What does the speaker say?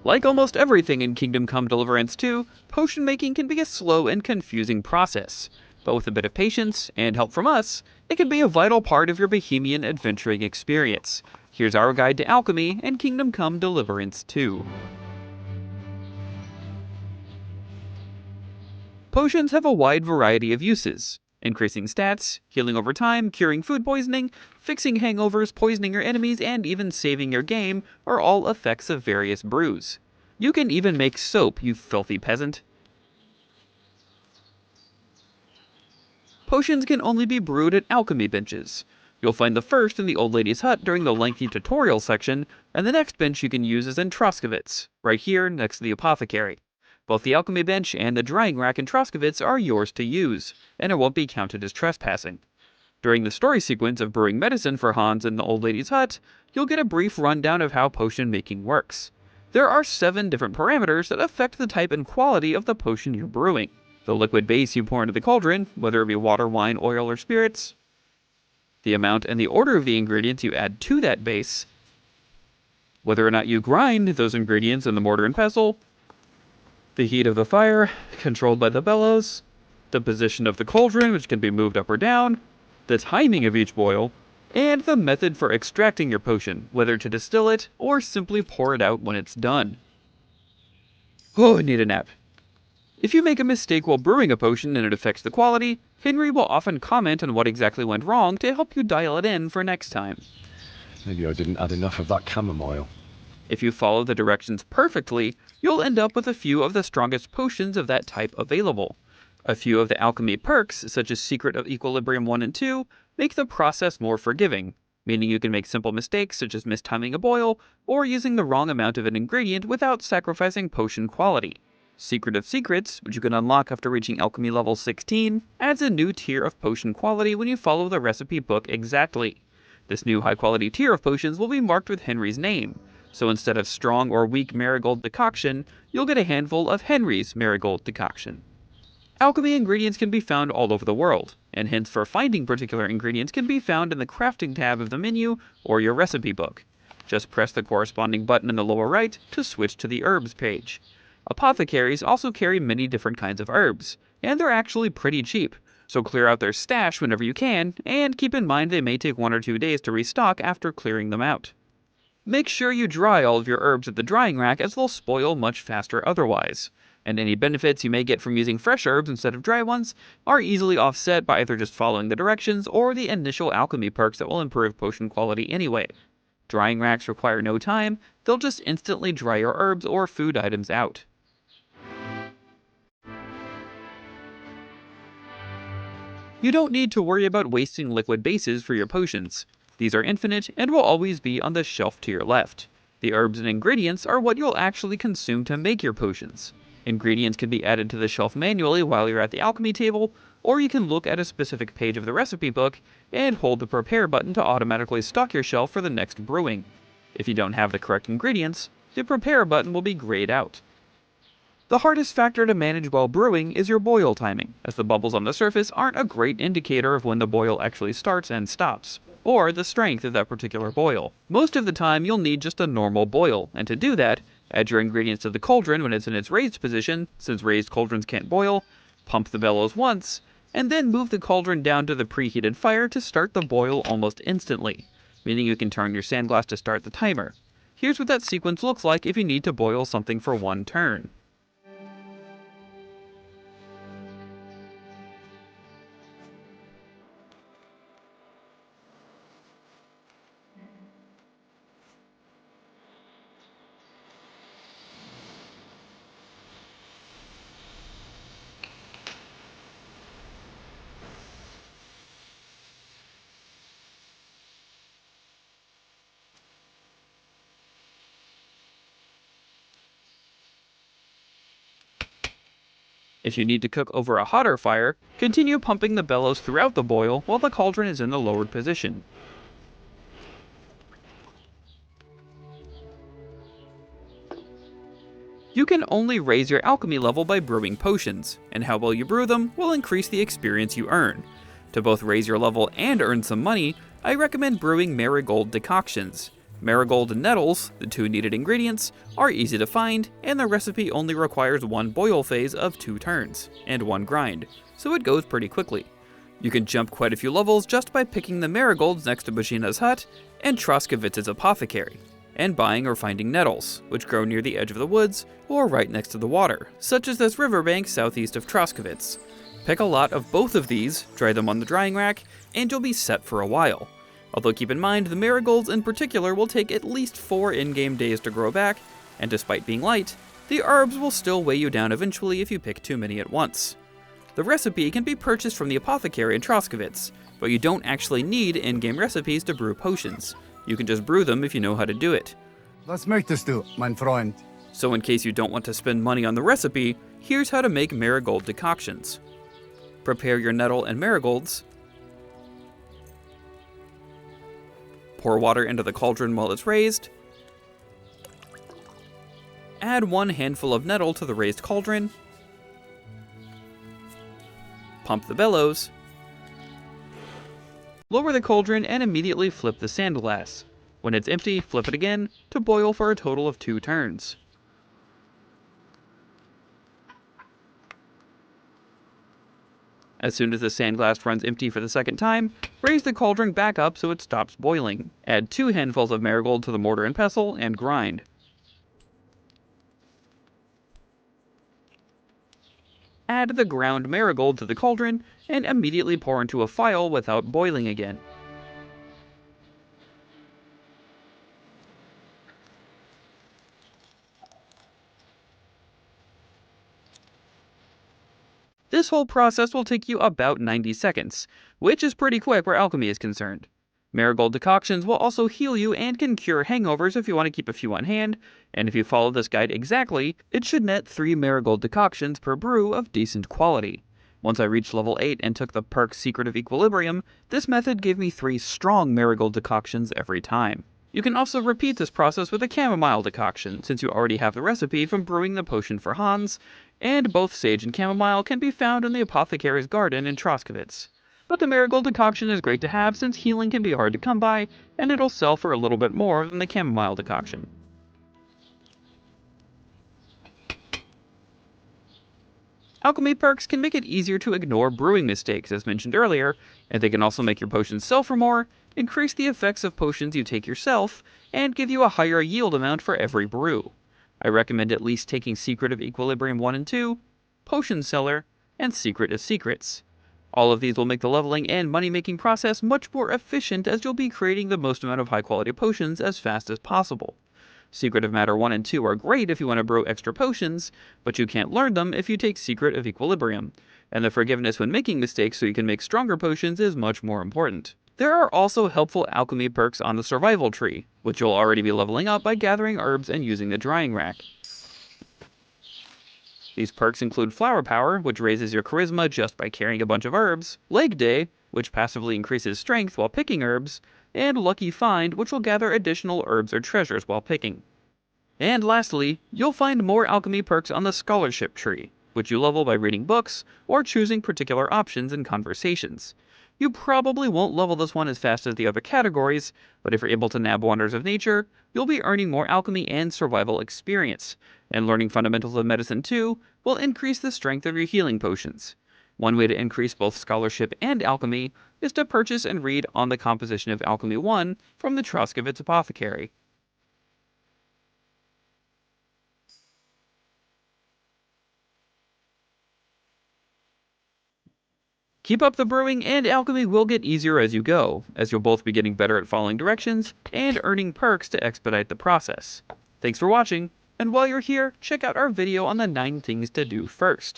Like almost everything in Kingdom Come Deliverance 2, potion making can be a slow and confusing process, but with a bit of patience and help from us, it can be a vital part of your Bohemian adventuring experience. Here's our guide to alchemy and Kingdom Come Deliverance 2. Potions have a wide variety of uses. Increasing stats, healing over time, curing food poisoning, fixing hangovers, poisoning your enemies, and even saving your game are all effects of various brews. You can even make soap, you filthy peasant. Potions can only be brewed at alchemy benches. You'll find the first in the old lady's hut during the lengthy tutorial section, and the next bench you can use is in Troskovitz, right here next to the apothecary. Both the alchemy bench and the drying rack in Troskovitz are yours to use, and it won't be counted as trespassing. During the story sequence of brewing medicine for Hans in the old lady's hut, you'll get a brief rundown of how potion making works. There are 7 different parameters that affect the type and quality of the potion you're brewing. The liquid base you pour into the cauldron, whether it be water, wine, oil, or spirits, the amount and the order of the ingredients you add to that base, whether or not you grind those ingredients in the mortar and pestle, the heat of the fire, controlled by the bellows, the position of the cauldron, which can be moved up or down, the timing of each boil, and the method for extracting your potion, whether to distill it or simply pour it out when it's done. Oh, I need a nap. If you make a mistake while brewing a potion and it affects the quality, Henry will often comment on what exactly went wrong to help you dial it in for next time. Maybe I didn't add enough of that chamomile. If you follow the directions perfectly, you'll end up with a few of the strongest potions of that type available. A few of the Alchemy Perks, such as Secret of Equilibrium 1 and 2, make the process more forgiving, meaning you can make simple mistakes such as mistiming a boil or using the wrong amount of an ingredient without sacrificing potion quality. Secret of Secrets, which you can unlock after reaching Alchemy level 16, adds a new tier of potion quality when you follow the recipe book exactly. This new high-quality tier of potions will be marked with Henry's name, so instead of strong or weak Marigold Decoction, you'll get a handful of Henry's Marigold Decoction. Alchemy ingredients can be found all over the world, and hints for finding particular ingredients can be found in the crafting tab of the menu or your recipe book. Just press the corresponding button in the lower right to switch to the herbs page. Apothecaries also carry many different kinds of herbs, and they're actually pretty cheap, so clear out their stash whenever you can, and keep in mind they may take 1 or 2 days to restock after clearing them out. Make sure you dry all of your herbs at the drying rack as they'll spoil much faster otherwise, and any benefits you may get from using fresh herbs instead of dry ones are easily offset by either just following the directions or the initial alchemy perks that will improve potion quality anyway. Drying racks require no time, they'll just instantly dry your herbs or food items out. You don't need to worry about wasting liquid bases for your potions. These are infinite and will always be on the shelf to your left. The herbs and ingredients are what you'll actually consume to make your potions. Ingredients can be added to the shelf manually while you're at the alchemy table, or you can look at a specific page of the recipe book and hold the prepare button to automatically stock your shelf for the next brewing. If you don't have the correct ingredients, the prepare button will be grayed out. The hardest factor to manage while brewing is your boil timing, as the bubbles on the surface aren't a great indicator of when the boil actually starts and stops, or the strength of that particular boil. Most of the time you'll need just a normal boil, and to do that, add your ingredients to the cauldron when it's in its raised position, since raised cauldrons can't boil, pump the bellows once, and then move the cauldron down to the preheated fire to start the boil almost instantly, meaning you can turn your sandglass to start the timer. Here's what that sequence looks like if you need to boil something for 1 turn. If you need to cook over a hotter fire, continue pumping the bellows throughout the boil while the cauldron is in the lowered position. You can only raise your alchemy level by brewing potions, and how well you brew them will increase the experience you earn. To both raise your level and earn some money, I recommend brewing Marigold decoctions. Marigold and nettles, the two needed ingredients, are easy to find, and the recipe only requires one boil phase of 2 turns, and 1 grind, so it goes pretty quickly. You can jump quite a few levels just by picking the marigolds next to Bajina's hut and Troskowitz's apothecary, and buying or finding nettles, which grow near the edge of the woods or right next to the water, such as this riverbank southeast of Troskowitz. Pick a lot of both of these, dry them on the drying rack, and you'll be set for a while. Although keep in mind, the marigolds in particular will take at least 4 in-game days to grow back, and despite being light, the herbs will still weigh you down eventually if you pick too many at once. The recipe can be purchased from the apothecary in Troskowitz, but you don't actually need in-game recipes to brew potions. You can just brew them if you know how to do it. Was möchtest du, mein Freund? So in case you don't want to spend money on the recipe, here's how to make marigold decoctions. Prepare your nettle and marigolds. Pour water into the cauldron while it's raised. Add 1 handful of nettle to the raised cauldron. Pump the bellows. Lower the cauldron and immediately flip the sand glass. When it's empty, flip it again to boil for a total of 2 turns. As soon as the sand glass runs empty for the second time, raise the cauldron back up so it stops boiling. Add 2 handfuls of marigold to the mortar and pestle and grind. Add the ground marigold to the cauldron and immediately pour into a phial without boiling again. This whole process will take you about 90 seconds, which is pretty quick where alchemy is concerned. Marigold decoctions will also heal you and can cure hangovers if you want to keep a few on hand, and if you follow this guide exactly, it should net 3 marigold decoctions per brew of decent quality. Once I reached level 8 and took the perk Secret of Equilibrium, this method gave me 3 strong marigold decoctions every time. You can also repeat this process with a chamomile decoction, since you already have the recipe from brewing the potion for Hans, and both sage and chamomile can be found in the apothecary's garden in Troskowitz. But the marigold decoction is great to have since healing can be hard to come by, and it'll sell for a little bit more than the chamomile decoction. Alchemy perks can make it easier to ignore brewing mistakes, as mentioned earlier, and they can also make your potions sell for more, increase the effects of potions you take yourself, and give you a higher yield amount for every brew. I recommend at least taking Secret of Equilibrium 1 and 2, Potion Seller, and Secret of Secrets. All of these will make the leveling and money-making process much more efficient as you'll be creating the most amount of high-quality potions as fast as possible. Secret of Matter 1 and 2 are great if you want to brew extra potions, but you can't learn them if you take Secret of Equilibrium, and the forgiveness when making mistakes so you can make stronger potions is much more important. There are also helpful alchemy perks on the survival tree, which you'll already be leveling up by gathering herbs and using the drying rack. These perks include Flower Power, which raises your charisma just by carrying a bunch of herbs, Leg Day, which passively increases strength while picking herbs, and Lucky Find, which will gather additional herbs or treasures while picking. And lastly, you'll find more alchemy perks on the Scholarship tree, which you level by reading books or choosing particular options in conversations. You probably won't level this one as fast as the other categories, but if you're able to nab Wonders of Nature, you'll be earning more alchemy and survival experience, and learning Fundamentals of Medicine 2 will increase the strength of your healing potions. One way to increase both Scholarship and Alchemy is to purchase and read On the Composition of Alchemy 1 from the Troskowitz Apothecary. Keep up the brewing, and alchemy will get easier as you go, as you'll both be getting better at following directions and earning perks to expedite the process. Thanks for watching, and while you're here, check out our video on the 9 things to do first.